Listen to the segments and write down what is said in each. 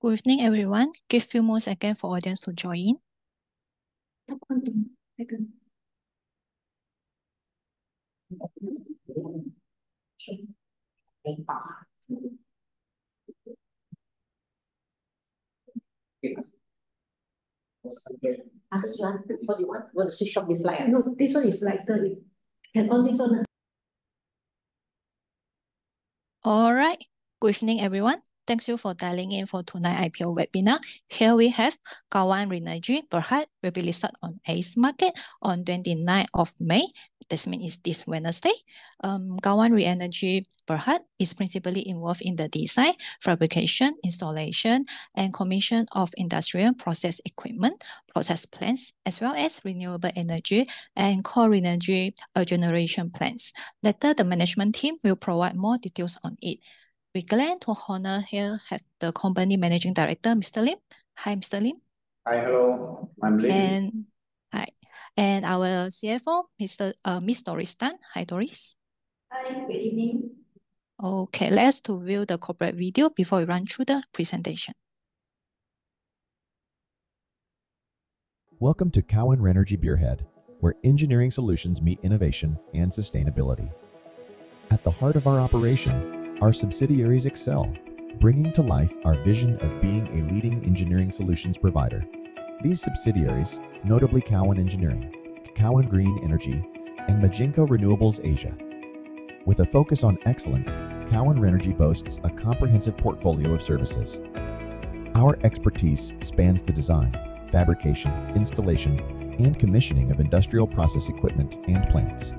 Good evening, everyone. Give few more seconds for audience to join. What do you want? Want to switch off this light? No, this one is lighter. Can on this one. All right. Good evening, everyone. Thanks you for dialing in for tonight's IPO webinar. Here we have Kawan Renergy Berhad will be listed on ACE market on 29th of May. This means this Wednesday. Kawan Renergy Berhad is principally involved in the design, fabrication, installation, and commission of industrial process equipment, process plants, as well as renewable energy and core energy generation plants. Later, the management team will provide more details on it. We're glad to honor here have the company managing director, Mr. Lim. Hi, Mr. Lim. Hi, hello. I'm Lim. And hi. And our CFO, Miss Doris Tan. Hi, Doris. Hi, good evening. Okay, let's to view the corporate video before we run through the presentation. Welcome to Kawan Renergy Berhad, where engineering solutions meet innovation and sustainability. At the heart of our operation, our subsidiaries excel, bringing to life our vision of being a leading engineering solutions provider. These subsidiaries, notably Kawan Engineering, Kawan Green Energy, and Majinko Renewables Asia. With a focus on excellence, Kawan Renergy boasts a comprehensive portfolio of services. Our expertise spans the design, fabrication, installation, and commissioning of industrial process equipment and plants.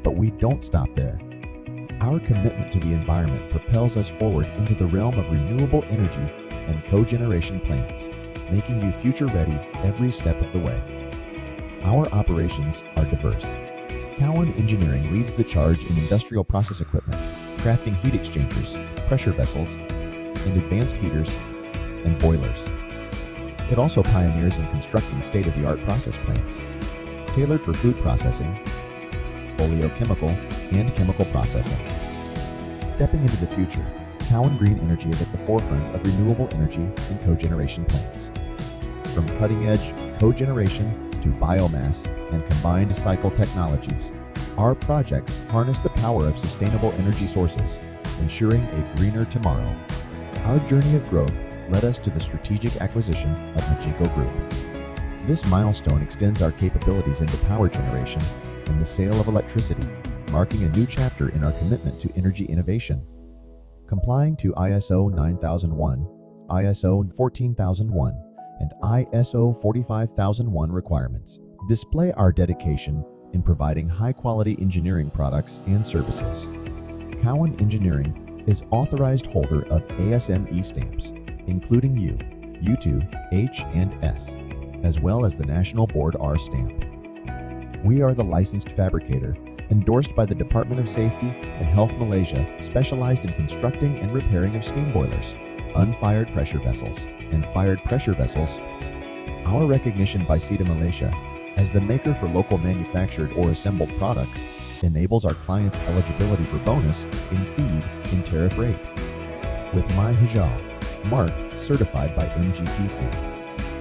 But we don't stop there. Our commitment to the environment propels us forward into the realm of renewable energy and cogeneration plants, making you future-ready every step of the way. Our operations are diverse. Kawan Engineering leads the charge in industrial process equipment, crafting heat exchangers, pressure vessels, and advanced heaters and boilers. It also pioneers in constructing state-of-the-art process plants, tailored for food processing, oleochemical, and chemical processing. Stepping into the future, Kawan Green Energy is at the forefront of renewable energy and cogeneration plants. From cutting-edge cogeneration to biomass and combined cycle technologies, our projects harness the power of sustainable energy sources, ensuring a greener tomorrow. Our journey of growth led us to the strategic acquisition of Majinko Group. This milestone extends our capabilities into power generation and the sale of electricity, marking a new chapter in our commitment to energy innovation. Complying to ISO 9001, ISO 14001, and ISO 45001 requirements display our dedication in providing high-quality engineering products and services. Kawan Engineering is authorized holder of ASME stamps, including U, U2, H, and S, as well as the National Board R stamp. We are the licensed fabricator, endorsed by the Department of Safety and Health Malaysia, specialized in constructing and repairing of steam boilers, unfired pressure vessels, and fired pressure vessels. Our recognition by SETA Malaysia as the maker for local manufactured or assembled products enables our clients' eligibility for bonus in feed in tariff rate. With My Hijau, mark certified by MGTC.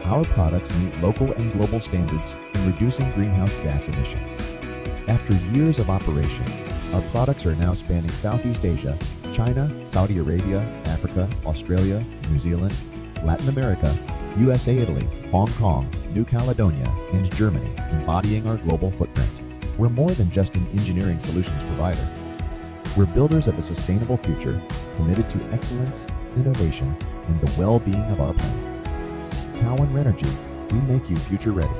Our products meet local and global standards in reducing greenhouse gas emissions. After years of operation, our products are now spanning Southeast Asia, China, Saudi Arabia, Africa, Australia, New Zealand, Latin America, USA, Italy, Hong Kong, New Caledonia, and Germany, embodying our global footprint. We're more than just an engineering solutions provider. We're builders of a sustainable future, committed to excellence, innovation, and the well-being of our planet. Kawan Renergy, we make you future ready.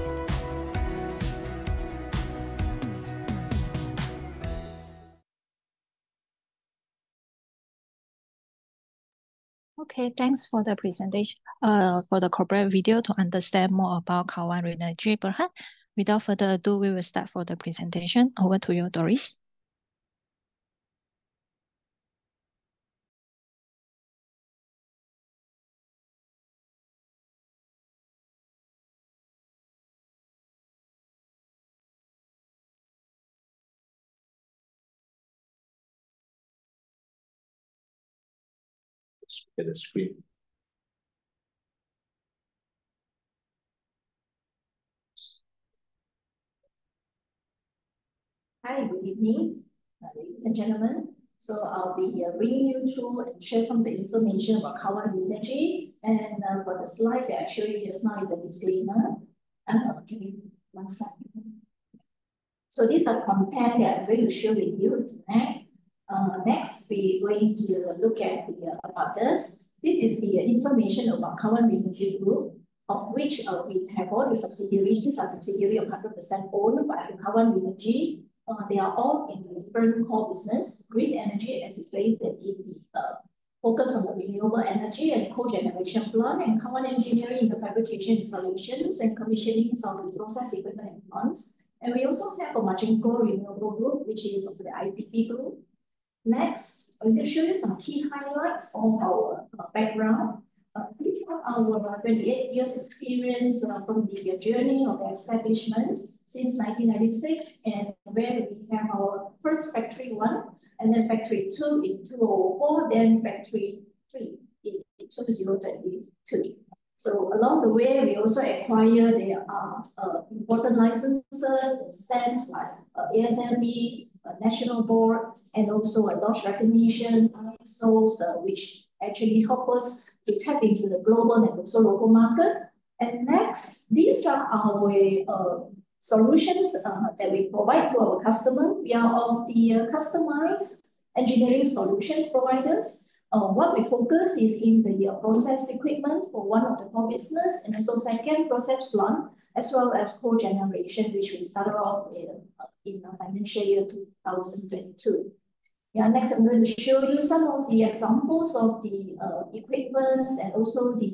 Okay, thanks for the presentation, for the corporate video to understand more about Kawan Renergy Berhad. Without further ado, we will start for the presentation. Over to you, Doris. Share the screen. Hi, good evening, ladies and gentlemen. So I'll be bringing you through and share some of the information about Kawan Renergy. And for the slide that I showed you just now is a disclaimer. Can we one slide? So these are content that I'm going to share with you tonight. Next, we're going to look at the about this. This is the information about Kawan Renergy Group, of which we have all the subsidiaries. These are subsidiaries of 100% owned by the Kawan Renergy. They are all in the different core business. Green energy, as is stated in the focus on the renewable energy and cogeneration plant, and Kawan engineering in the fabrication installations and commissioning of the process equipment and plants. And we also have a Machinko renewable group, which is of the IPP group. Next, I'm going to show you some key highlights of our background. These are our 28 years experience from the journey of the establishments since 1996, and where we have our first factory 1, and then factory 2 in 2004, then factory 3 in 2022. So along the way, we also acquire there are important licenses and stamps like ASMB, National Board, and also a Dodge recognition, ISOs, which actually help us to tap into the global and also local market. And next, these are our solutions that we provide to our customer. We are of the customized engineering solutions providers. What we focus is in the process equipment for one of the core business, and also second, process plant, as well as cogeneration, which we started off in financial year 2022. Yeah, next I'm going to show you some of the examples of the equipments and also the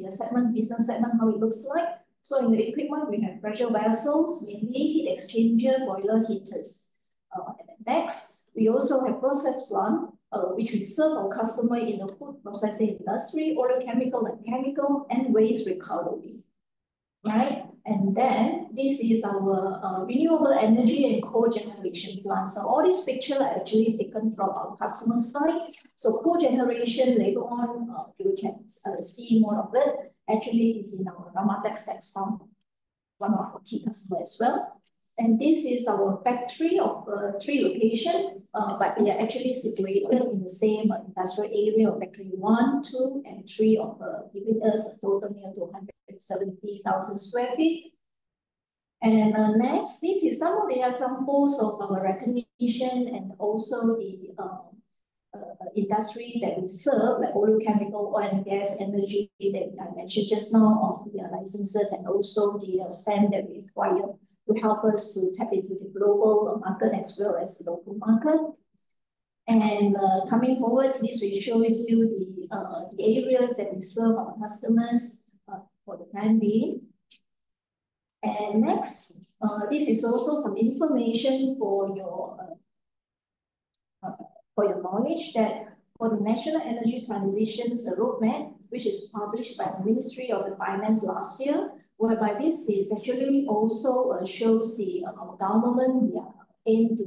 business segment, how it looks like. So in the equipment, we have pressure vessels, mainly heat exchanger, boiler heaters. And next, we also have process plant, which we serve our customer in the food processing industry, oleochemical and chemical, and waste recovery. Right? And then this is our renewable energy and cogeneration plant. So all these pictures are actually taken from our customer side. So cogeneration, later on, you can see more of it. Actually, it's in our Ramatex Textile, one of our key customers as well. And this is our factory of 3 locations, but they are actually situated in the same industrial area of factory 1, 2, and 3 of giving us a total near to 170,000 square feet. And next, this is some of the examples of our recognition and also the industry that we serve, like oleochemical, oil and gas, energy that I mentioned just now, of the licenses and also the stamp that we acquire to help us to tap into the global market as well as the local market. And coming forward, this will show you the areas that we serve our customers for the time being. And next, this is also some information for your knowledge that for the National Energy Transitions Roadmap, which is published by the Ministry of the Finance last year, whereby this is actually also shows our government aim to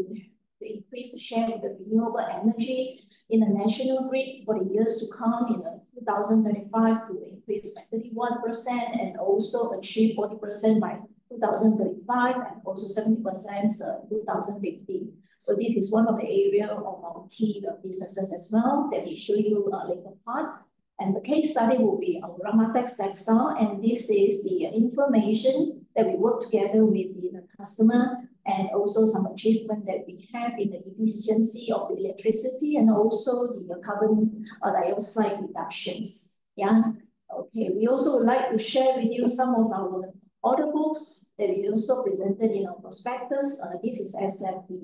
increase the share of the renewable energy in the national grid for the years to come in 2025 to increase by 31% and also achieve 40% by 2035 and also 70% 2050. So this is one of the areas of our key businesses as well that we show you later part. And the case study will be our Ramatex Textile, and this is the information that we work together with the customer and also some achievement that we have in the efficiency of the electricity and also the carbon dioxide reductions. Yeah, okay. We also would like to share with you some of our order books that we also presented in our prospectus. This is as at the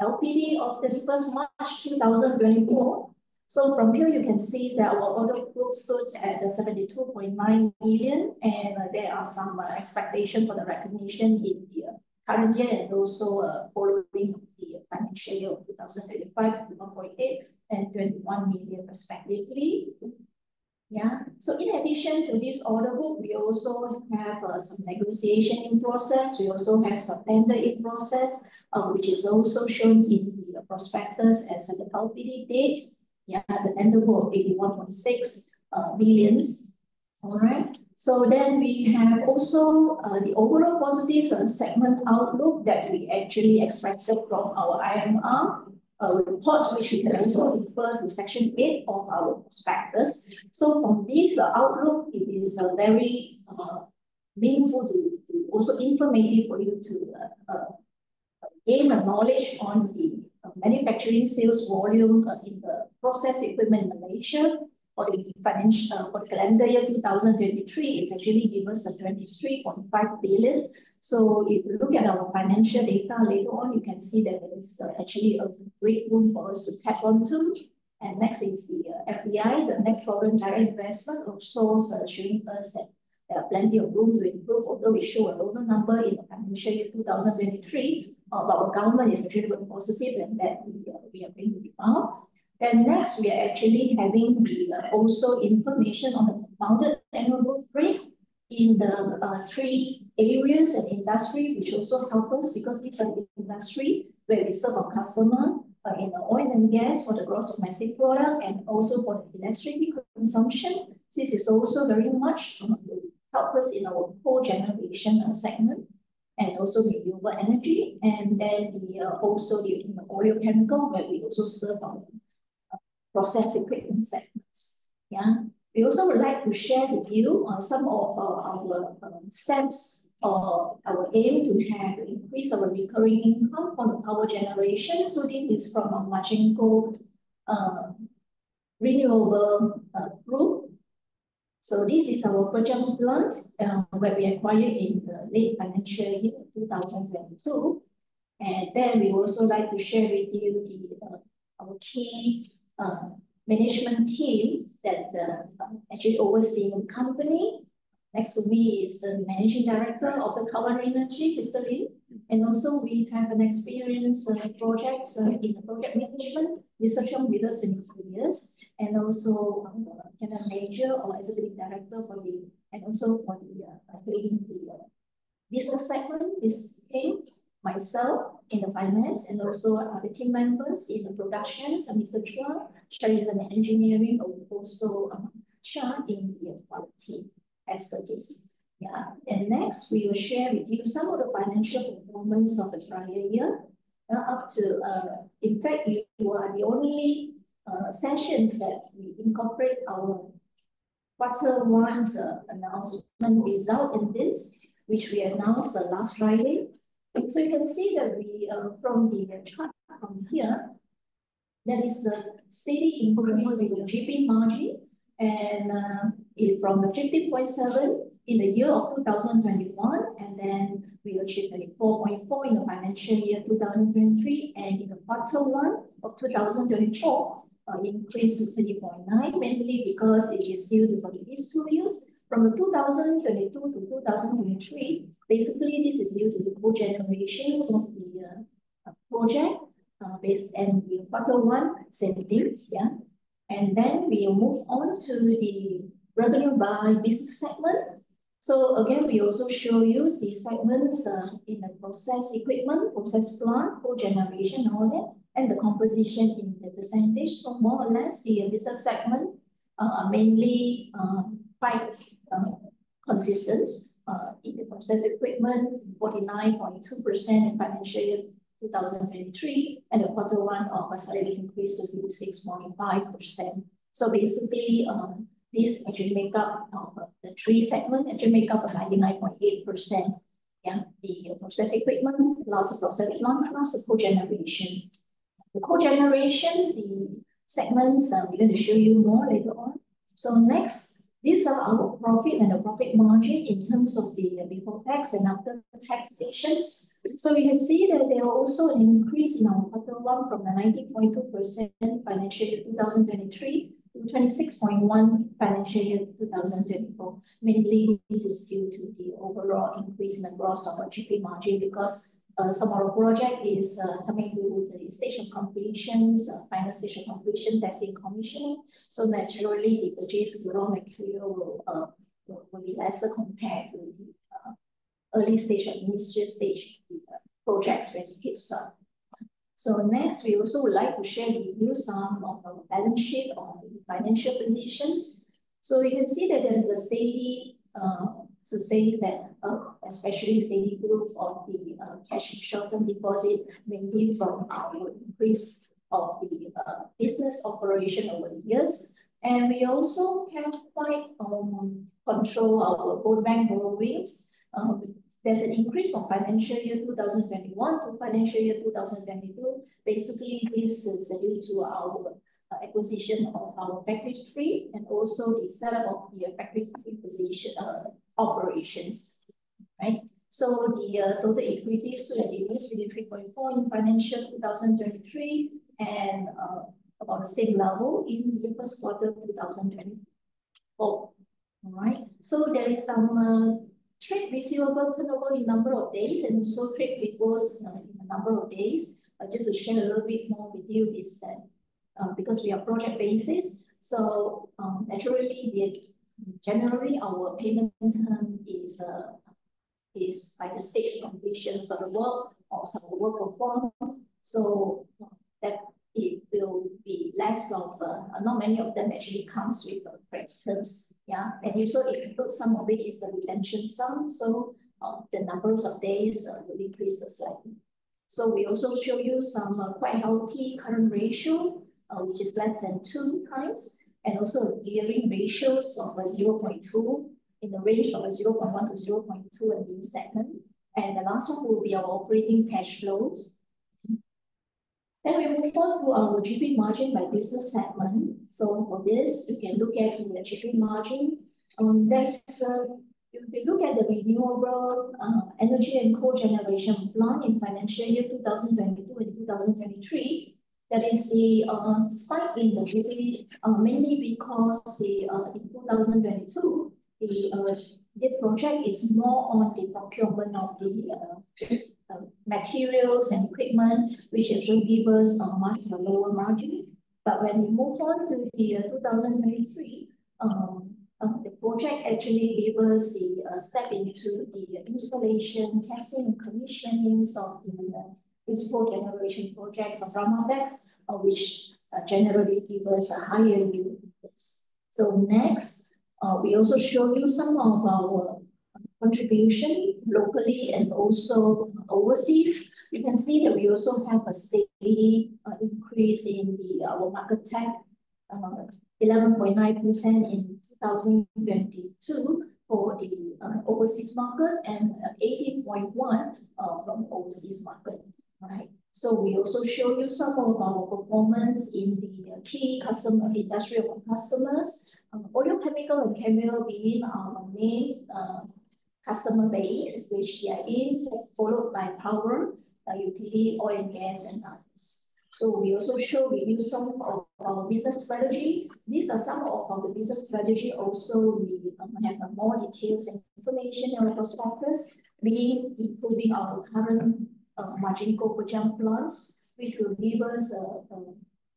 LPD of 31st March 2024. So from here, you can see that our order book stood at 72.9 million, and there are some expectation for the recognition in the current year and also following the financial year of 2025, 1.8 and 21 million respectively. Yeah. So in addition to this order book, we also have some negotiation in process. We also have some tender in process, which is also shown in the prospectus as at the LPD date. Yeah, the tender book of 81.6 billions. All right. So then we have also the overall positive segment outlook that we actually extracted from our IMR reports, which we can also refer to section 8 of our prospectus. So from this outlook, it is very meaningful to also informative for you to gain a knowledge on the manufacturing sales volume in the process equipment in Malaysia. For the calendar year 2023, it's actually given us a 23.5 billion. So if you look at our financial data later on, you can see that there is actually a great room for us to tap onto. And next is the FDI, the net foreign direct investment, also showing us that there are plenty of room to improve, although we show a lower number in the financial year 2023, but our government is actually very positive and that we are being rebound. And next, we are actually having the also information on the compounded annual growth rate in the 3 areas and industry, which also help us because these are the industry where we serve our customer in the oil and gas for the gross domestic product and also for the electricity consumption. This is also very much help us in our cogeneration segment and also renewable energy, and then also in the oil chemical where we also serve our process equipment segments. Yeah, we also would like to share with you some of our steps or our aim to increase our recurring income from the power generation. So this is from our Machinko renewable group. So this is our Pejam plant where we acquired in the late financial year 2022. And then we also like to share with you our key management team that actually overseeing the company. Next to me is the Managing Director of the Kawan Renergy, Mr. Lin. And also we have an experience projects in the project management, research on with us in 2 years. And also general manager or executive director for and also for the business segment is him, myself in the finance, and also the team members in the productions, Mr. Chua, Sherry is in the engineering, also Sean in the quality expertise. Yeah, and next we will share with you some of the financial performance of the prior year. Up to, in fact, you are the only sessions that we incorporate our Q1 announcement result in this, which we announced last Friday. So you can see that we, from the chart from here, there is a steady increase in the GP margin, and from 50.7 in the year of 2021, and then we achieved 24.4 in the financial year 2023, and in the Q1 of 2024, increased to 30.9, mainly because it is due to these 2 years. From 2022 to 2023, basically this is due to the co-generations of the project based and the Q1, same thing, yeah. And then we move on to the revenue by business segment. So again, we also show you the segments in the process equipment, process plant, co-generation, all that, and the composition in the percentage. So more or less, the business segment are mainly quite consistent in the process equipment, 49.2% in financial year 2023, and the Q1 of a slightly increase to 56.5%. So basically, this actually make up the 3 segments, actually make up 99.8%. Yeah, the process equipment plus the process plant plus the cogeneration. The cogeneration, the segments we're going to show you more later on. So next, these are our profit and the profit margin in terms of the before tax and after taxations. So you can see that there are also an increase in our Q1 from the 90.2% financial year 2023 to 26.1 financial year 2024. Mainly, this is due to the overall increase in the gross of our GP margin because some of our project is coming to the stage of completions, final stage of completion, testing, commissioning. So naturally, the purchase raw material will be lesser compared to the early stage and initial stage projects when it kickstart. So next, we also would like to share with you some of our balance sheet or financial positions. So you can see that there is a steady, so says that especially steady growth of the cash and short-term deposit, mainly from our increase of the business operation over the years. And we also have quite control our both bank borrowings. There's an increase from financial year 2021 to financial year 2022. Basically, this is due to our acquisition of our Factory 3 and also the setup of the Factory 3 position operations, right? So the total equity stood at 3.4 in financial 2023 and about the same level in the first quarter 2024. All right, so there is some trade receivable turnover in number of days and also trade payables in a number of days. Just to share a little bit more with you is that because we are project basis, so naturally, generally our payment term is by the stage completions of the work or some of the work performed. So that it will be less of not many of them actually comes with credit terms. Yeah, and also it includes some of it is the retention sum. So the numbers of days will increase slightly. So we also show you some quite healthy current ratio, which is less than 2 times, and also gearing ratios of 0.2 in the range of 0.1 to 0.2 in this segment. And the last one will be our operating cash flows. Then we move on to our GP margin by business segment. So for this, you can look at the GP margin. If you look at the renewable energy and cogeneration plant in financial year 2022 and 2023, that is the spike in the GP mainly because in 2022, the project is more on the procurement of the materials and equipment, which actually give us a much lower margin. But when we move on to the 2023, the project actually gave us the step into the installation, testing, and commissioning of the principal generation projects of Ramadex, which generally give us a higher yield. So next, we also show you some of our contribution locally and also overseas. You can see that we also have a steady increase in our market cap, 11.9% in 2022 for the overseas market and 18.1% from overseas market. Right. So we also show you some of our performance in the key customer industrial customers. Oil, chemical, and chemical being our main customer base, which they are in, followed by power, utility, oil and gas, and others. So we also show you some of our business strategy. These are some of our business strategy. Also, we have more details and information in our prospectus, being improving our current margin coal plants, which will give us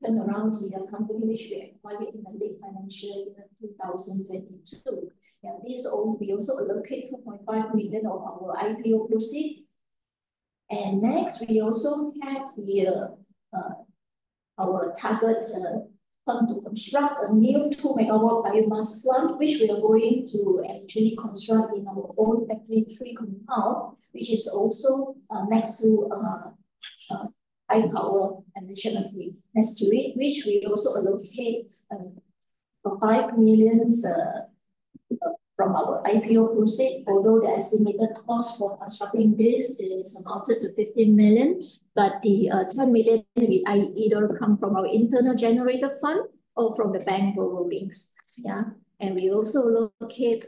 turn around the company which we acquired in the late financial year 2022. Yeah, we also allocate 2.5 million of our IPO proceeds. And next, we also have the our target plan to construct a new 2 megawatt biomass plant, which we are going to actually construct in our own Factory 3 compound, which is also next to high power emission next to it, which we also allocate 5 million from our IPO proceeds, although the estimated cost for constructing this is amounted to 15 million, but the 10 million will either come from our internal generator fund or from the bank borrowings. Yeah, and we also allocate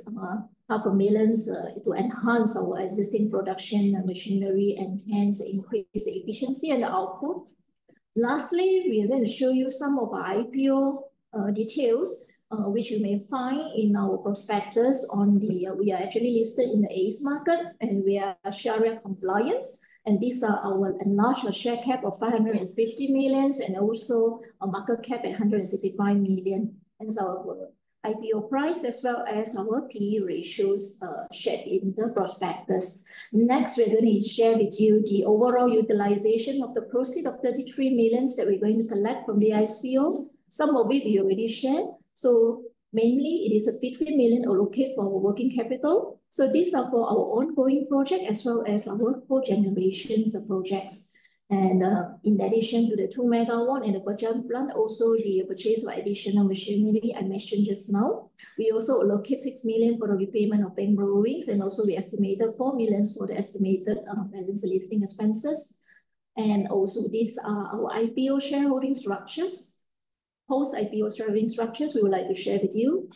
500,000 to enhance our existing production machinery and hence increase the efficiency and the output. Lastly, we are going to show you some of our IPO details, which you may find in our prospectus on the, we are actually listed in the ACE market and we are Sharia compliance. And these are our enlarged share cap of 550 million and also a market cap at 165 million. And so our IPO price as well as our PE ratios shared in the prospectus. Next, we're going to share with you the overall utilization of the proceeds of 33 million that we're going to collect from the IPO. Some of it we already shared. So Mainly, it is a 50 million allocated for our working capital. So these are for our ongoing project as well as our cogenerations projects. And in addition to the 2 megawatt and the Bajan plant, also the purchase of additional machinery I mentioned just now. We also allocate 6 million for the repayment of bank borrowings, and also we estimated 4 million for the estimated balance listing expenses. And also these are our IPO shareholding structures. Post-IPO shareholding structures we would like to share with you.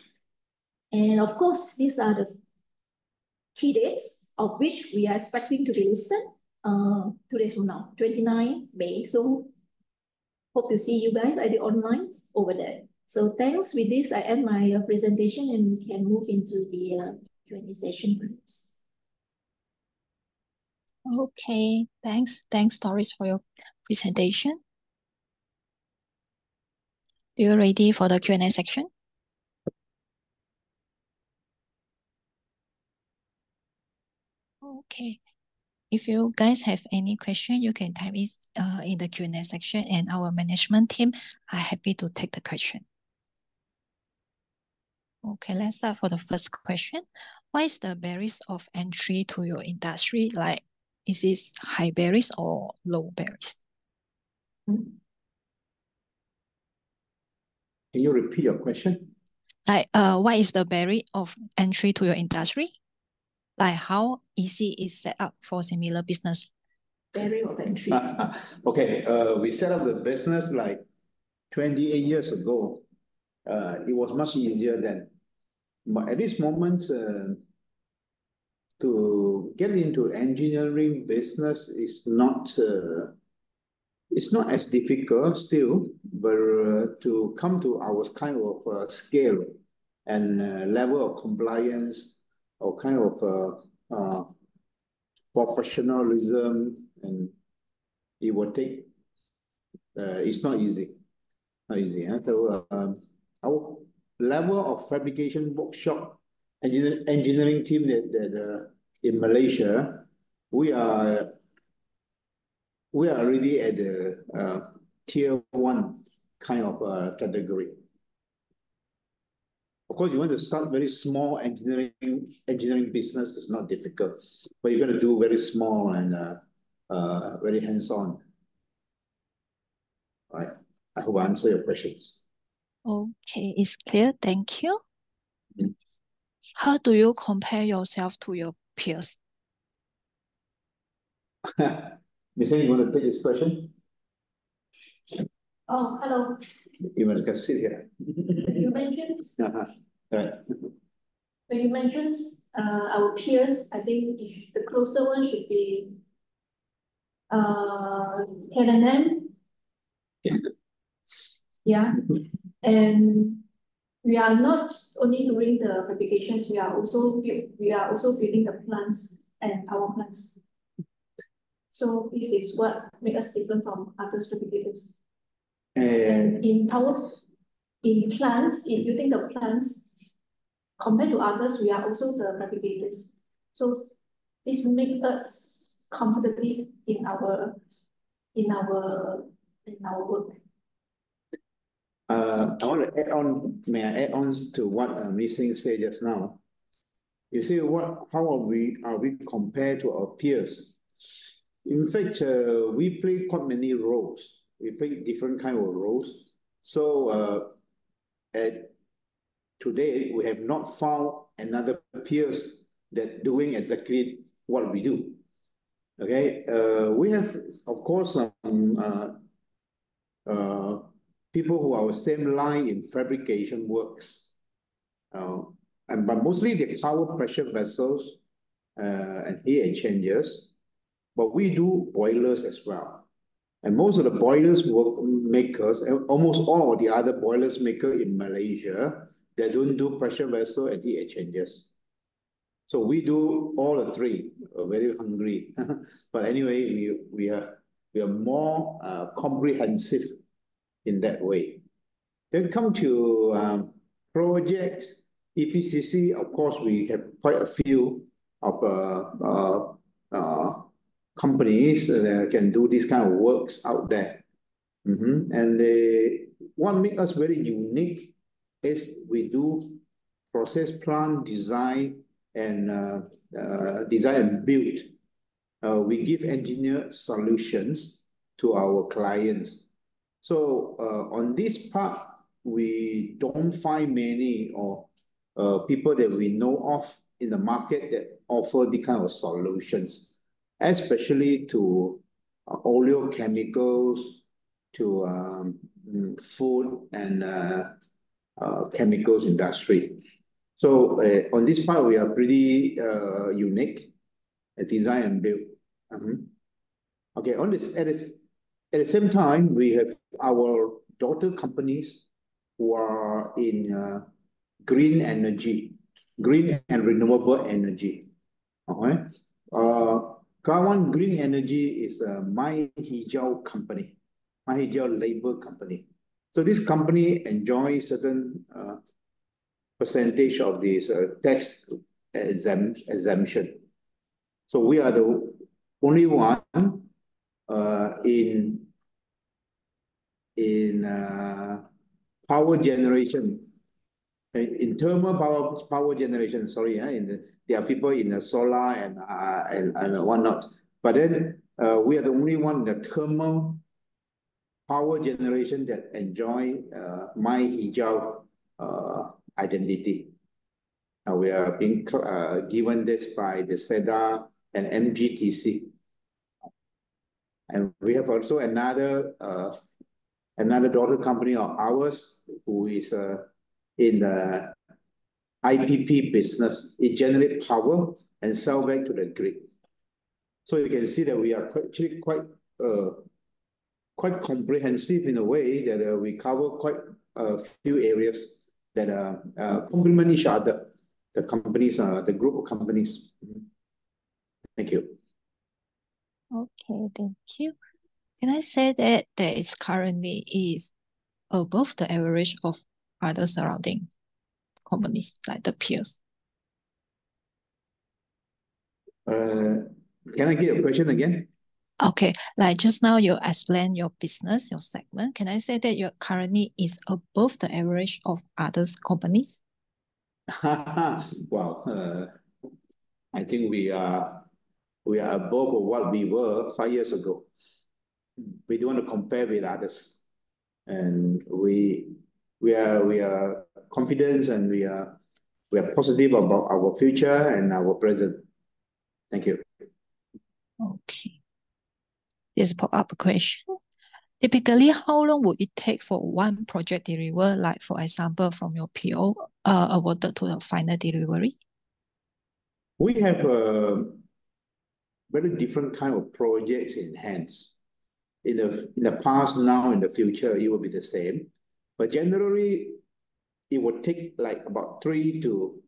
And of course, these are the key dates of which we are expecting to be listed 2 days from now, 29 May. So hope to see you guys either online over there. So thanks. With this, I end my presentation and we can move into the Q&A session perhaps. Okay, thanks. Thanks, Doris, for your presentation. Are you ready for the Q&A section? Okay. If you guys have any question, you can type it in the Q&A section, and our management team are happy to take the question. Okay, let's start for the first question. What is the barriers of entry to your industry? Like, is this high barriers or low barriers? Can you repeat your question? Like, what is the barrier of entry to your industry? Like, how easy is set up for similar business? Barrier of entry. Okay, we set up the business like 28 years ago. It was much easier then. But at this moment, to get into engineering business is not it's not as difficult still, but to come to our kind of scale and level of compliance or kind of professionalism, and it will take, it's not easy. Not easy. Huh? So our level of fabrication workshop engineering team that in Malaysia, we are already at the tier 1 kind of category. Of course, you want to start very small engineering business is not difficult, but you're going to do very small and very hands-on. All right. I hope I answer your questions. Okay, it's clear. Thank you. How do you compare yourself to your peers? Miss Heng, you want to take this question? Oh, hello. You can sit here. You mentioned. Right. When you mentioned our peers, I think the closer one should be K&M. Yeah. And we are not only doing the fabrications, we are also building the plants and power plants. So this is what makes us different from other fabricators. And in plants, in building the plants, compared to others, we are also the fabricators. So this makes us competitive in our work. I want to add on. May I add on to what Miss Heng said just now? You see, how are we compared to our peers? In fact, we play quite many roles. We play different kind of roles. So today, we have not found another peers that doing exactly what we do. Okay, we have, of course, people who are the same line in fabrication works, but mostly the power pressure vessels and heat exchangers. But we do boilers as well. And most of the boilers makers, almost all the other boilers maker in Malaysia, they don't do pressure vessel and heat exchangers. So we do all the three. Very hungry. But anyway, we are more comprehensive in that way. Then come to projects, EPCC. Of course, we have quite a few of companies that can do this kind of works out there. And what makes us very unique is we do process plant design and build. We give engineer solutions to our clients. So on this part, we don't find many or people that we know of in the market that offer the kind of solutions, especially to oleochemicals, to food and chemicals industry. So on this part, we are pretty unique at design and build. Okay, on this, at the same time, we have our daughter companies who are in green energy, green and renewable energy. Okay. Kawan Green Energy is a My Hijau company, My Hijau labor company. So this company enjoys certain percentage of this tax exemption. So we are the only one in power generation, in thermal power generation. Sorry, there are people in the solar and whatnot. But then we are the only one in the thermal power generation that enjoy My Hijau identity. We are being given this by the SEDA and MGTC. And we have also another daughter company of ours who is in the IPP business. It generates power and sell back to the grid. So you can see that we are actually quite comprehensive in a way that we cover quite a few areas that complement each other. The companies, the group of companies. Thank you. Okay, thank you. Can I say that there is currently is above the average of other surrounding companies like the peers? Can I get a question again? Okay, like just now you explained your business, your segment. Can I say that your currently is above the average of other companies? Wow, I think we are above what we were 5 years ago. We don't want to compare with others, and we are confident and we are positive about our future and our present. Thank you. Okay. Just pop up a question. Typically, how long would it take for one project deliver, like for example, from your PO awarded to the final delivery? We have very different kind of projects in hands. In the past, now, in the future, it will be the same. But generally, it would take like about 3 to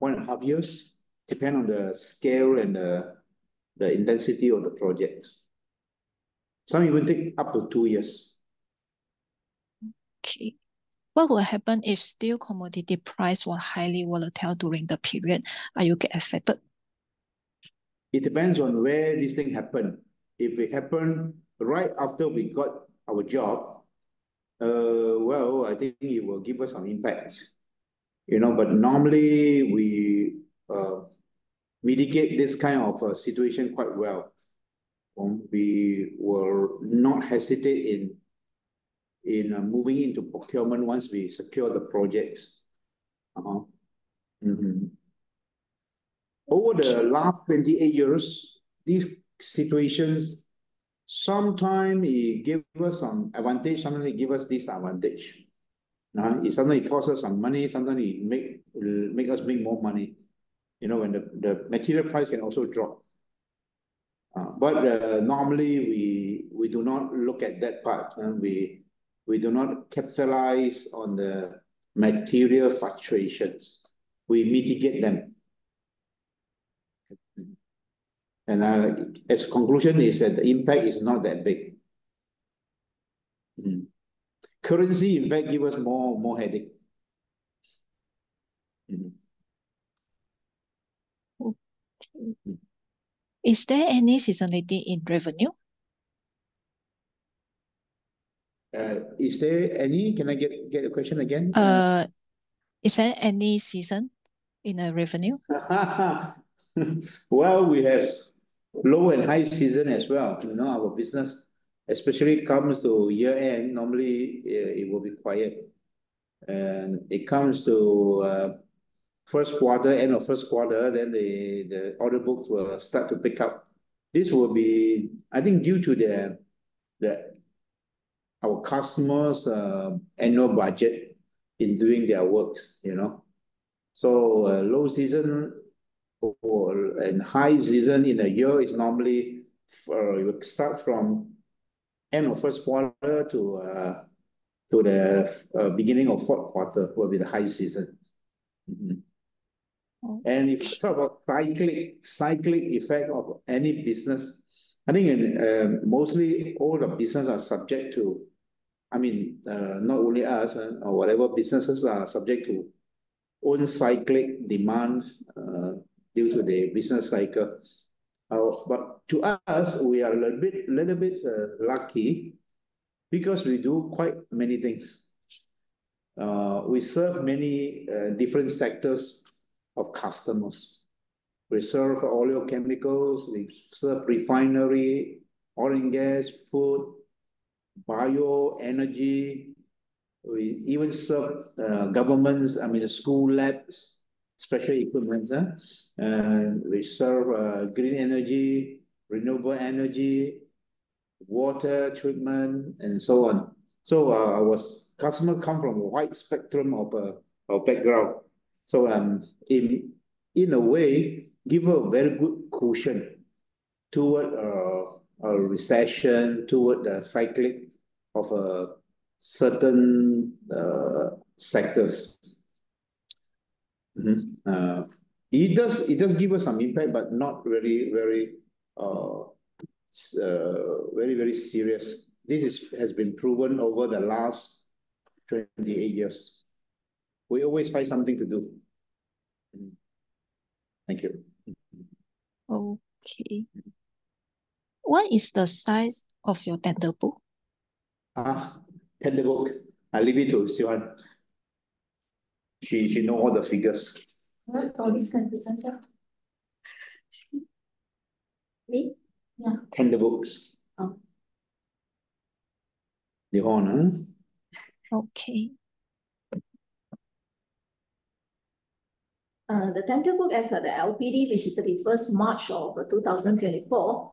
1.5 years, depend on the scale and the intensity of the projects. Some even take up to 2 years. Okay. What will happen if steel commodity price was highly volatile during the period? Are you get affected? It depends on where this thing happened. If it happened right after we got our job, well, I think it will give us some impact. But normally we mitigate this kind of situation quite well. We will not hesitate in moving into procurement once we secure the projects. Over the last 28 years, these situations, sometimes it gives us some advantage, sometimes it gives us disadvantage. Sometimes it costs us some money, sometimes it make us make more money. When the material price can also drop. But normally we do not look at that part. We do not capitalize on the material fluctuations. We mitigate them. And as a conclusion is that the impact is not that big. Currency, in fact, gives us more headache. Okay. Is there any seasonality in revenue? Is there any? Can I get a question again? Is there any season in the revenue? Well, we have low and high season as well. You know, our business, especially comes to year end, normally it will be quiet. And it comes to first quarter, end of first quarter, then the order books will start to pick up. This will be, I think, due to our customers' annual budget in doing their works, you know. So low season and high season in a year is normally you start from end of first quarter to the beginning of fourth quarter will be the high season. And if you talk about cyclic effect of any business, I think mostly all the business are subject to, I mean, not only us or whatever businesses are subject to own cyclic demand due to the business cycle. But to us, we are a little bit lucky because we do quite many things. We serve many different sectors of customers. We serve oleochemicals, we serve refinery, oil and gas, food, bioenergy. We even serve governments, I mean, school labs, special equipment. We serve green energy, renewable energy, water treatment, and so on. So our customers come from a wide spectrum of background. So in a way, give a very good cushion toward a recession, toward the cyclic of certain sectors. It does give us some impact, but not very serious. This has been proven over the last 28 years. We always find something to do. Thank you. Okay. What is the size of your tender book? Tender book. I leave it to Siwan. She know all the figures. All this can present that. Me? Yeah. Tender books. The honor. Okay. The tender book as the LPD, which is the 1st March of 2024,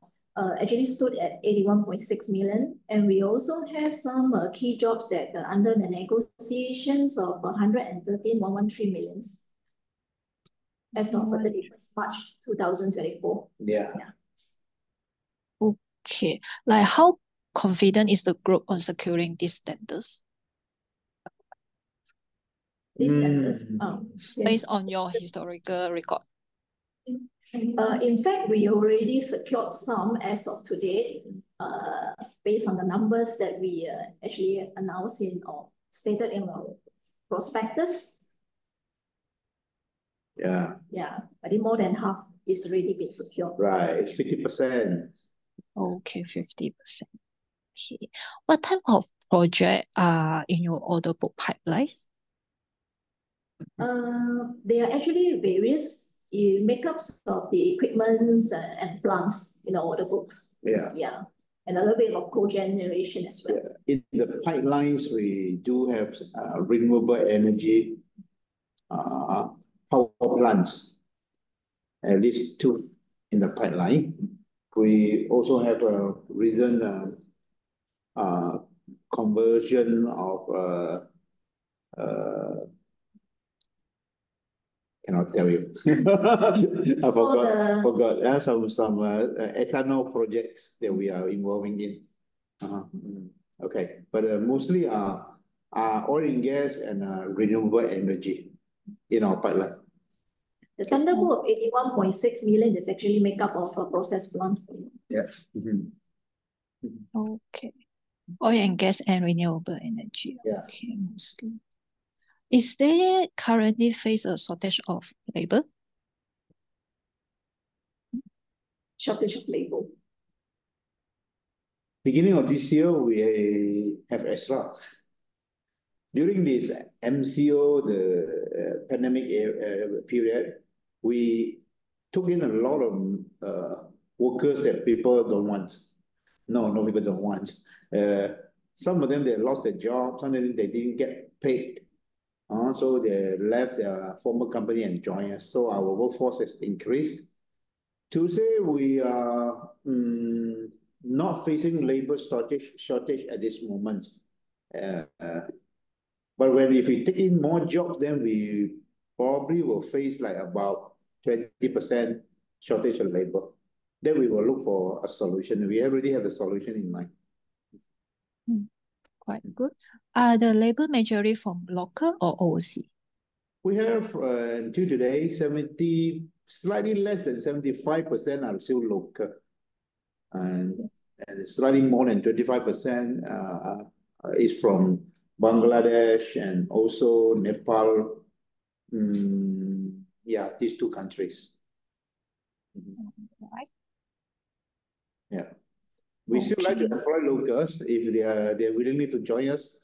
actually stood at 81.6 million. And we also have some key jobs that are under the negotiations of 113.113 million as of 31st March 2024. Yeah. Okay. Like, how confident is the group on securing these tenders? These tenders, based on your historical record? In fact, we already secured some as of today, based on the numbers that we actually announced in or stated in our prospectus. Yeah. Yeah, I think more than half is already been secured. Right, 50%. Okay, 50%. Okay. What type of project are in your order book pipelines? They are actually various makeups of the equipments and plants in our order books. Yeah. Yeah. And a little bit of cogeneration as well. Yeah. In the pipelines, we do have renewable energy power plants, at least 2 in the pipeline. We also have a recent conversion of cannot tell you. I forgot. Some ethanol projects that we are involving in. Okay, but mostly are oil and gas and renewable energy in our pipeline. The tender book of 81.6 million is actually make up of a process plant. Yeah. Okay. Oil and gas and renewable energy. Yeah. Okay, mostly. Is there currently face a shortage of labor? Shortage of labor. beginning of this year, we have extra. During this MCO, the pandemic period, we took in a lot of workers that people don't want. No, people don't want. Some of them, they lost their jobs. Some of them, they didn't get paid. So they left their former company and joined us. So our workforce has increased. To say we are not facing labor shortage at this moment. But if we take in more jobs, then we probably will face like about 20% shortage of labor. Then we will look for a solution. We already have the solution in mind. Quite good. Are the labor majority from local or overseas? We have until today, slightly less than 75% are still local. And slightly more than 25% is from Bangladesh and also Nepal. Yeah, these two countries. Right. Yeah. We still like to employ locals if they're willing to join us.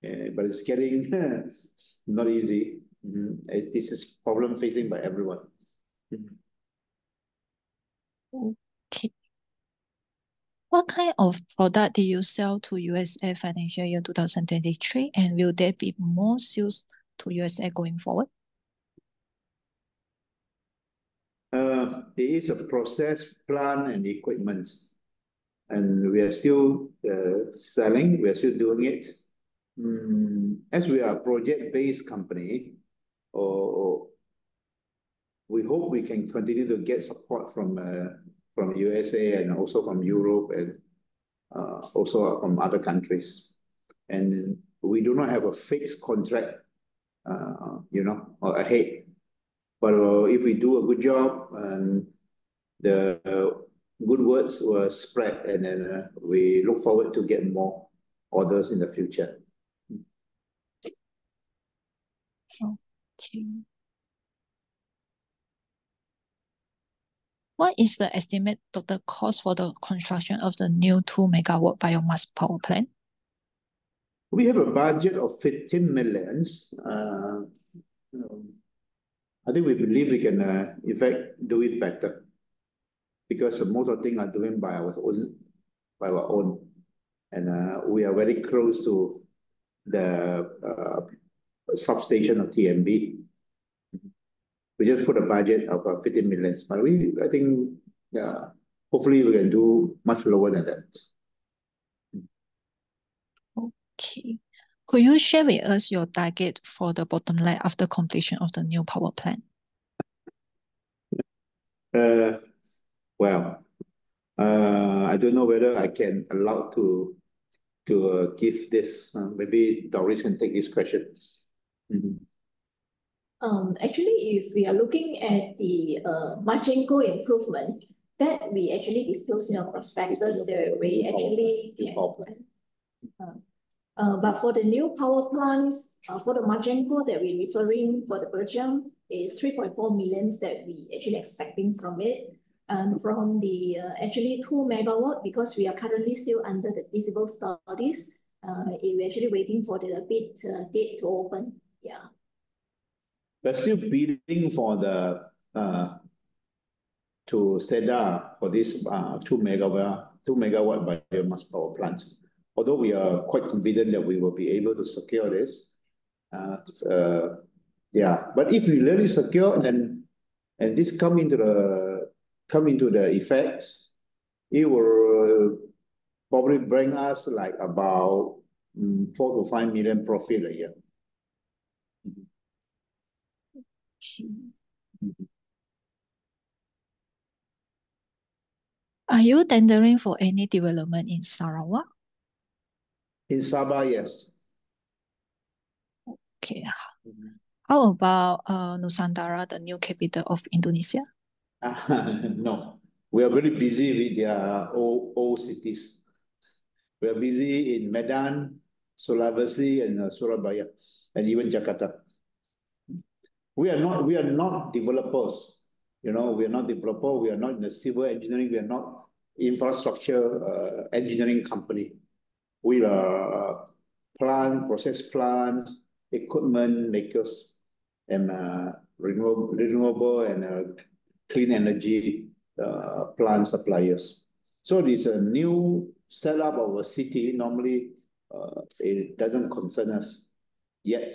But it's getting not easy. This is a problem facing by everyone. Okay. What kind of product do you sell to USA financial year 2023, and will there be more sales to USA going forward? It is a process, plant, and equipment. And we are still selling, we are still doing it. As we are a project-based company, we hope we can continue to get support from USA and also from Europe and also from other countries. And we do not have a fixed contract, ahead. But if we do a good job, the good words will spread, and then we look forward to get more orders in the future. Okay. What is the estimate total cost for the construction of the new 2 megawatt biomass power plant? We have a budget of 15 million. I think we believe we can, in fact, do it better, because most of the things are doing by our own. And we are very close to the substation of TMB. We just put a budget of 15 million, but I think, hopefully we can do much lower than that. Okay. Could you share with us your target for the bottom line after completion of the new power plant? Well, I don't know whether I can allow to give this. Maybe Doris can take this question. Actually, if we are looking at the margin goal improvement, that we actually disclose in our prospectus, we actually can. But for the new power plants, for the margin goal that we're referring for the Belgium is 3.4 million that we actually expecting from it. And from the actually 2 megawatt, because we are currently still under the feasible studies, we're actually waiting for the bid date to open. Yeah. We're still bidding for the to SEDA for this 2 megawatt biomass power plants. Although we are quite confident that we will be able to secure this. Yeah, but if we really secure and this come into the effect, it will probably bring us like about 4 to 5 million profit a year. Are you tendering for any development in Sarawak? In Sabah, yes. Okay. How about Nusantara, the new capital of Indonesia? No, we are very busy with their old cities. We are busy in Medan, Sulawesi, and Surabaya, and even Jakarta. We are not developers. We are not developers. We are not in the civil engineering. We are not infrastructure engineering company. We are process plants, equipment makers, and renewable and clean energy plant suppliers. So this a new setup of a city. Normally, it doesn't concern us yet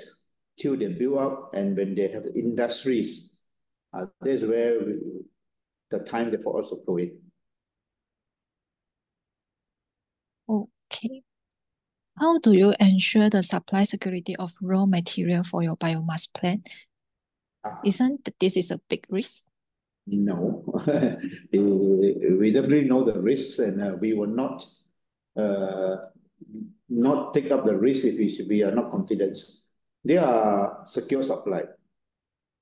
till they build up, and when they have industries, that's where the time for us to go in. Okay. How do you ensure the supply security of raw material for your biomass plant? Isn't this is a big risk? No, we definitely know the risks, and we will not take up the risk if we are not confident. They are secure supply,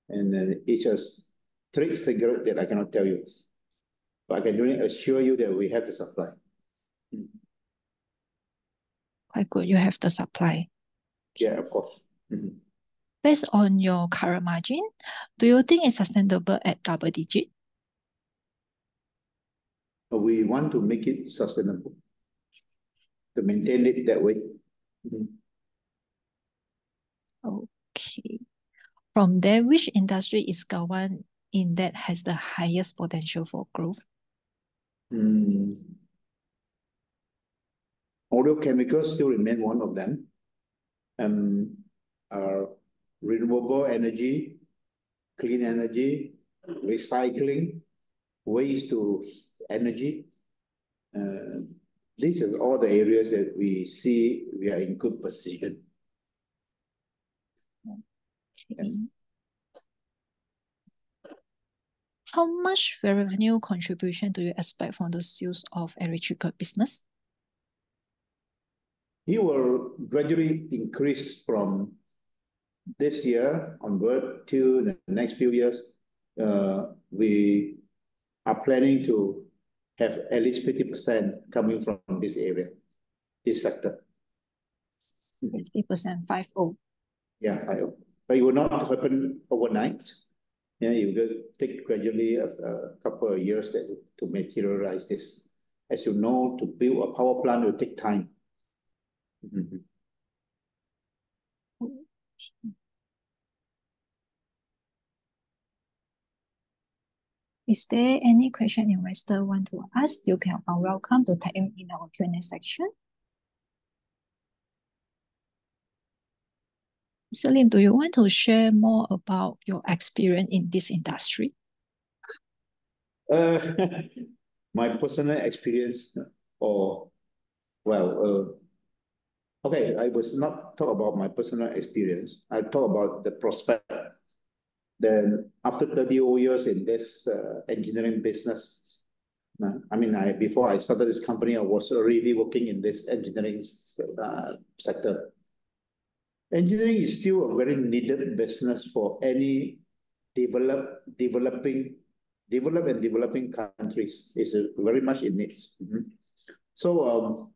and it's just trade secret that I cannot tell you, but I can really assure you that we have the supply. Quite good, you have the supply. Yeah, of course. Based on your current margin, do you think it's sustainable at double digit? We want to make it sustainable, to maintain it that way. Okay. From there, which industry is Kawan in that has the highest potential for growth? Auto chemicals still remain one of them. Renewable energy, clean energy, recycling, waste to energy. These are all the areas that we see we are in good position. Okay. How much revenue contribution do you expect from the sales of electrical business? It will gradually increase from this year onward to the next few years. We are planning to have at least 50% coming from this area, this sector. 50%, 50. Yeah, 50. But it will not happen overnight. Yeah, it will take gradually a couple of years to materialize this. As you know, to build a power plant will take time. Is there any question investor want to ask? You are welcome to type in our Q&A section. Mr. Lim, do you want to share more about your experience in this industry? My personal experience, okay, I was not talk about my personal experience. I talk about the prospect. Then after 30 years in this engineering business, I mean, before I started this company, I was already working in this engineering sector. Engineering is still a very needed business for any developing countries. It's very much in need. So,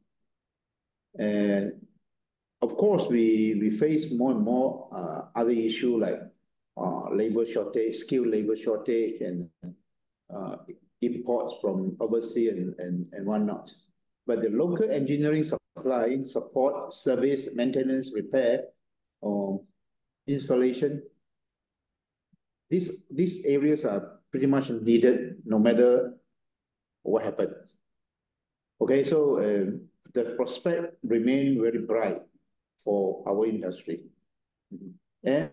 of course, we face more and more other issues like labor shortage, skilled labor shortage, and imports from overseas and whatnot. But the local engineering supply, support, service, maintenance, repair, installation, these areas are pretty much needed no matter what happens. Okay, so the prospect remain very bright for our industry. And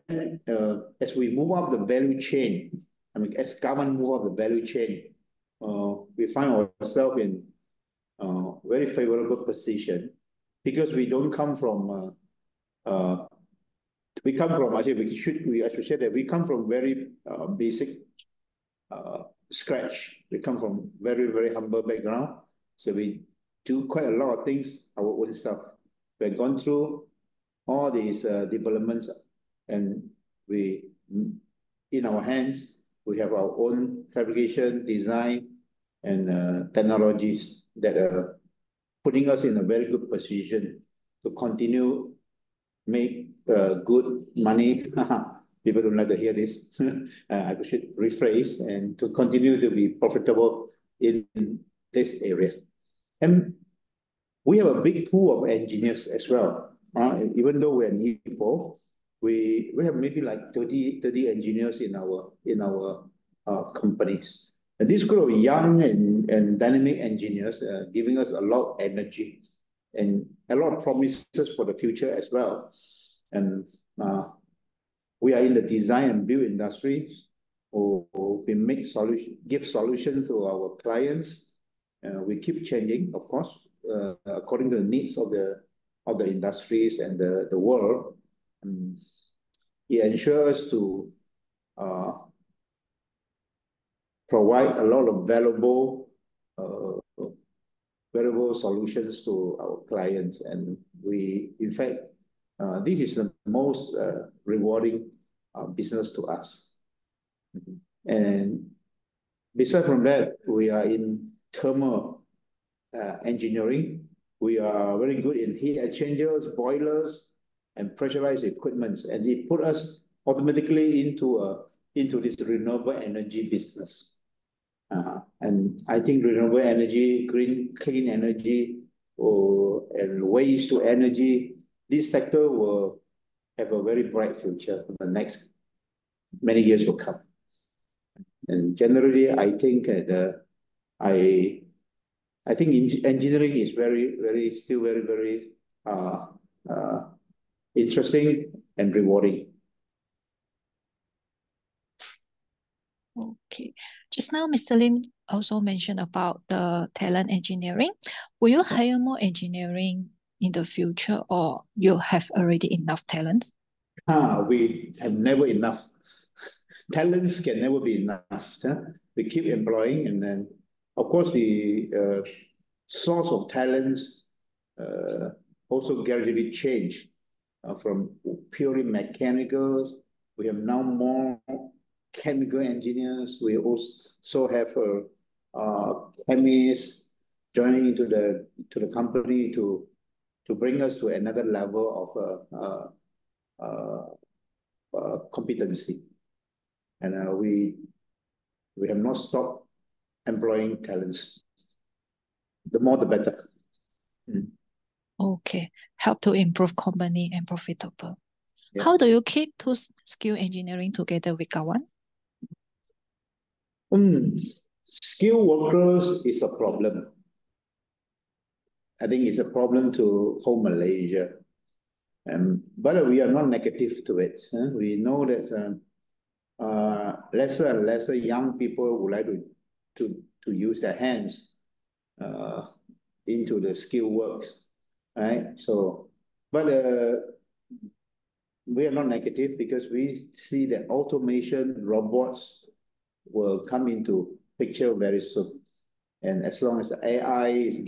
as we move up the value chain, I mean, as Kawan move up the value chain, we find ourselves in a very favorable position because we don't come from, actually, I should say that we come from very basic scratch. We come from very, very humble background. So we do quite a lot of things, our own stuff. We've gone through all these developments, and in our hands, we have our own fabrication, design, and technologies that are putting us in a very good position to continue make good money. People don't like to hear this. I should rephrase, and to continue to be profitable in this area. And we have a big pool of engineers as well. Even though we're new people, we have maybe like 30 engineers in our companies. And this group of young and dynamic engineers giving us a lot of energy and a lot of promises for the future as well. And we are in the design and build industry, or we give solutions to our clients. We keep changing, of course, according to the needs of the industries and the world. It ensures to provide a lot of valuable solutions to our clients, and in fact, this is the most rewarding business to us. And besides from that, we are in thermal engineering. We are very good in heat exchangers, boilers, and pressurized equipment, and it put us automatically into this renewable energy business. And I think renewable energy, clean energy, and waste to energy, this sector will have a very bright future for the next many years to come. And generally, I think I think engineering is still very interesting and rewarding. Okay. Just now, Mr. Lim also mentioned about the talent engineering. Will you hire more engineering in the future, or you have already enough talents? We have never enough. Talents can never be enough. We keep employing, and then, of course, the source of talents also gradually change from purely mechanicals. We have now more chemical engineers. We also have chemists joining into the company to bring us to another level of competency. And we have not stopped employing talents. The more, the better. Okay, help to improve company and profitable. Yeah. How do you keep two skill engineering together with Kawan? Skilled workers is a problem. I think it's a problem to whole Malaysia. But we are not negative to it. We know that lesser and lesser young people would like to use their hands into the skill works, right? So, but we are not negative because we see that automation, robots will come into picture very soon. And as long as the AI is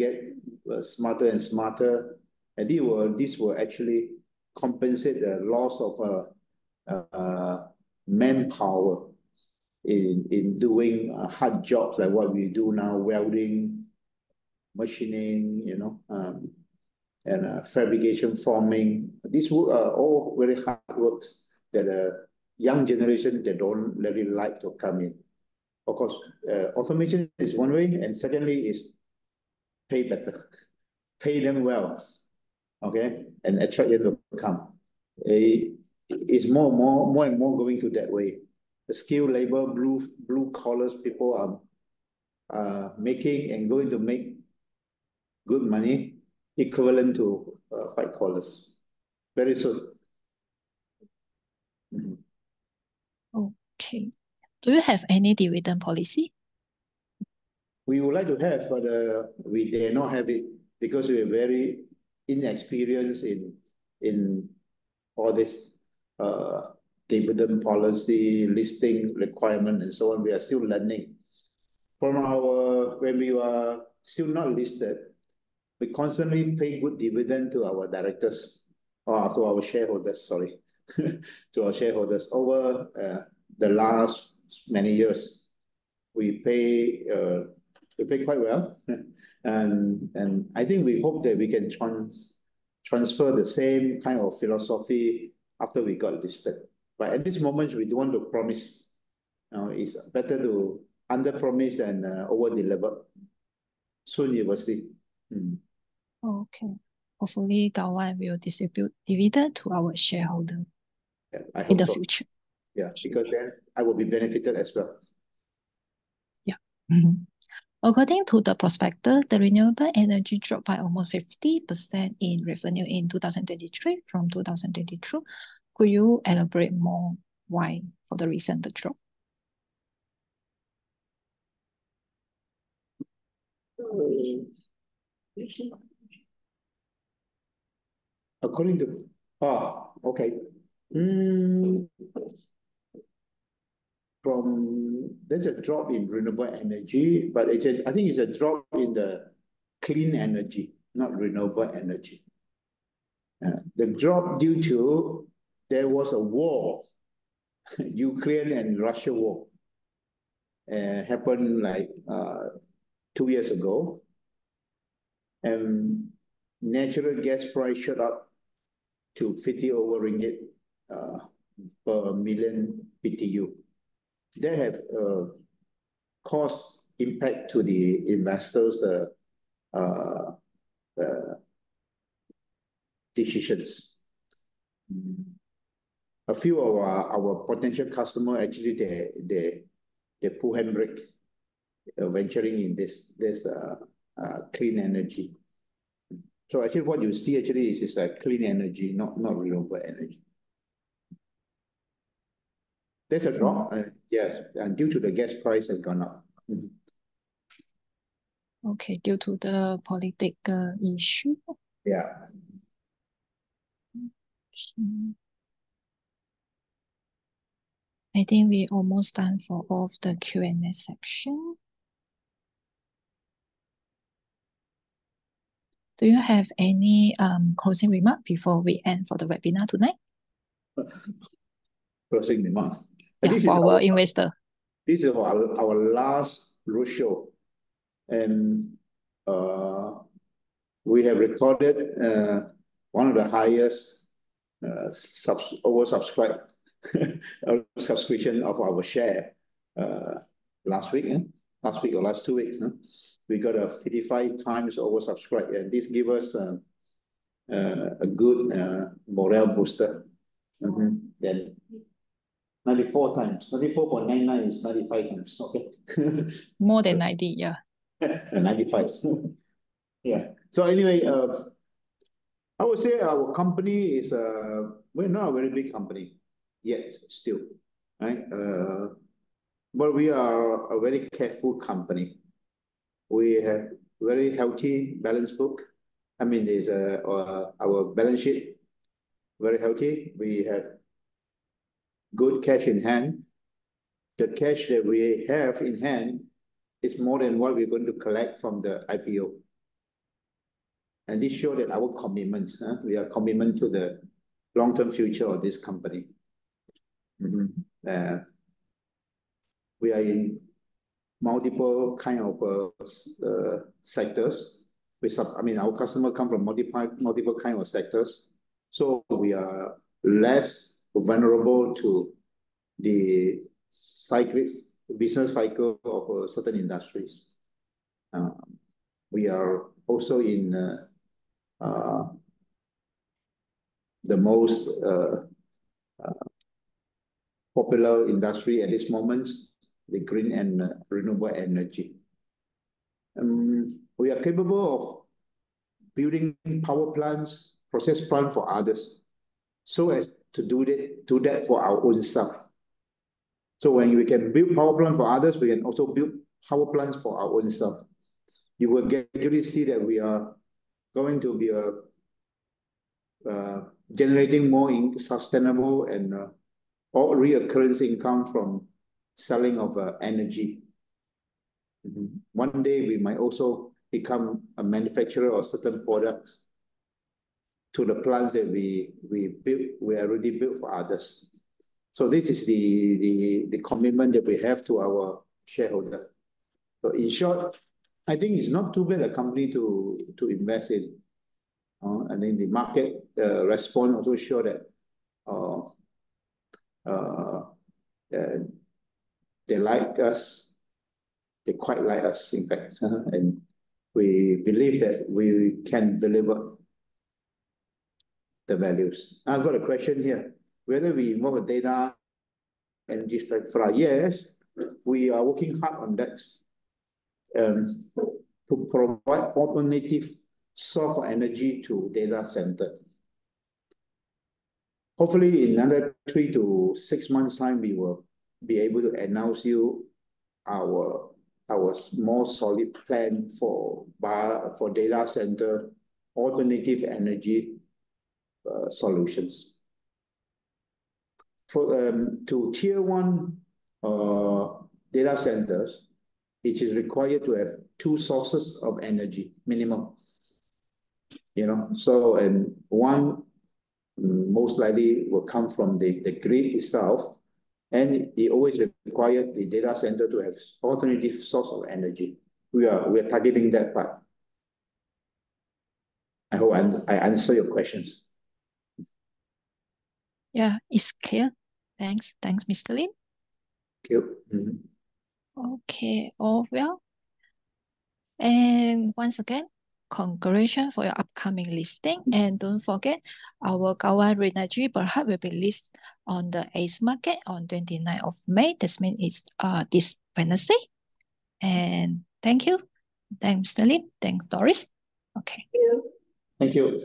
smarter and smarter, and this will actually compensate the loss of manpower in doing hard jobs like what we do now, welding, machining, and fabrication, forming. These are all very hard works that a young generation, they don't really like to come in. Of course, automation is one way, and secondly is pay better, pay them well, okay, and attract them to come. It's more and more going to that way. The skilled labor, blue collars people are making and going to make good money equivalent to white collars very soon. Okay. Do you have any dividend policy? We would like to have, but we dare not have it because we are very inexperienced in all this dividend policy, listing requirement, and so on. We are still learning. When we were still not listed, we constantly pay good dividend to our directors, or to our shareholders, sorry, to our shareholders over the last many years. We pay quite well, and I think we hope that we can transfer the same kind of philosophy after we got listed. But at this moment, we don't want to promise. It's better to under-promise and over-deliver. soon you will see. Okay. Hopefully, Kawan will distribute dividend to our shareholder Yeah, I in hope the so. future. Yeah, because then I will be benefited as well. Yeah. According to the prospectus, the renewable energy dropped by almost 50% in revenue in 2023 from 2022. Could you elaborate more why for the reason the drop? According to, okay. There's a drop in renewable energy, but I think it's a drop in the clean energy, not renewable energy. The drop due to there was a war, Ukraine and Russia war, happened like 2 years ago, and natural gas price shot up to 50 over ringgit per million BTU. That have caused impact to the investors' decisions. A few of our potential customer actually they pull handbrake venturing in this clean energy. So actually what you see actually is clean energy, not renewable energy. There's a drop, yes, and due to the gas price has gone up. Okay, due to the political issue. Yeah. I think we almost done for all of the Q&A section. Do you have any closing remark before we end for the webinar tonight? Closing remarks. Yeah, for our investor. This is our last roadshow, and we have recorded one of the highest oversubscribed subscription of our share last week or last 2 weeks. We got a 55 times oversubscribed, and this gives us a good morale booster. Then 94 times, 94.99 is 95 times, okay? More than 90, yeah. 95. Yeah. So anyway, I would say our company is, we're not a very big company yet, still, right? But we are a very careful company. We have very healthy balance book. I mean, there's our balance sheet, very healthy. We have good cash in hand. The cash that we have in hand is more than what we're going to collect from the IPO. And this shows that our commitment, we are commitment to the long-term future of this company. We are in multiple kind of sectors. I mean, our customer come from multiple kind of sectors. So we are less vulnerable to the business cycle of certain industries. We are also in the most popular industry at this moment, the green and renewable energy. We are capable of building power plants, process plants for others, so as to do that for our own self. So when we can build power plants for others, we can also build power plants for our own self. You will gradually see that we are going to be generating more sustainable and all reoccurrence income from selling of energy. One day we might also become a manufacturer of certain products to the plants that we already built for others. So this is the commitment that we have to our shareholder. So in short, I think it's not too bad a company to invest in. I think the market response also show that they like us. They quite like us, in fact. And we believe that we can deliver the values. I've got a question here. Whether we involve a data energy for yes, we are working hard on that to provide alternative source of energy to data center. Hopefully in another 3 to 6 months time, we will be able to announce you our more solid plan for data center alternative energy solutions. To tier 1 data centers, it is required to have 2 sources of energy minimum. So and one most likely will come from the grid itself, and it always requires the data center to have alternative source of energy. We are targeting that part. I hope I answer your questions. Yeah, it's clear. Thanks, Mr. Lim. Thank you. Okay, all well. And once again, congratulations for your upcoming listing. And don't forget, our Kawan Renergy Berhad will be listed on the ACE market on 29th of May. That means it's this Wednesday. And thank you. Thanks, Mr. Lim. Thanks, Doris. Okay. Thank you.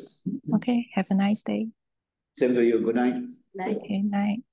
Okay, have a nice day. Same to you. Good night. Night. Okay, night.